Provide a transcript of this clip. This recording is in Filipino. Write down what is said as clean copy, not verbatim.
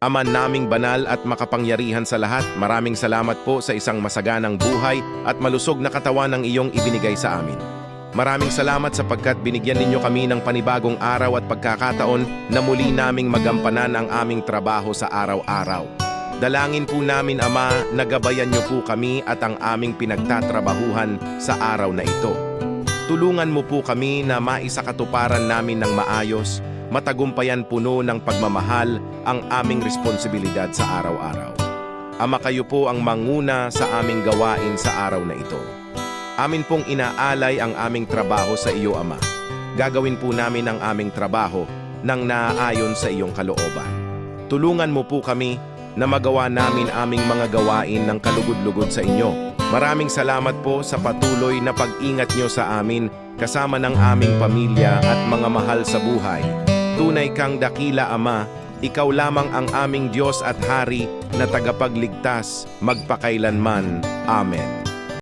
Ama naming banal at makapangyarihan sa lahat, maraming salamat po sa isang masaganang buhay at malusog na katawan ng iyong ibinigay sa amin. Maraming salamat sapagkat binigyan ninyo kami ng panibagong araw at pagkakataon na muli naming magampanan ang aming trabaho sa araw-araw. Dalangin po namin, Ama, na gabayan niyo po kami at ang aming pinagtatrabahuhan sa araw na ito. Tulungan mo po kami na maisakatuparan namin ng maayos, matagumpayan puno ng pagmamahal ang aming responsibilidad sa araw-araw. Ama, kayo po ang manguna sa aming gawain sa araw na ito. Amin pong inaalay ang aming trabaho sa iyo, Ama. Gagawin po namin ang aming trabaho nang naaayon sa iyong kalooban. Tulungan mo po kami na magawa namin aming mga gawain ng kalugod-lugod sa inyo. Maraming salamat po sa patuloy na pag-ingat nyo sa amin kasama ng aming pamilya at mga mahal sa buhay. Tunay kang dakila, Ama. Ikaw lamang ang aming Diyos at Hari na tagapagligtas magpakailanman. Amen.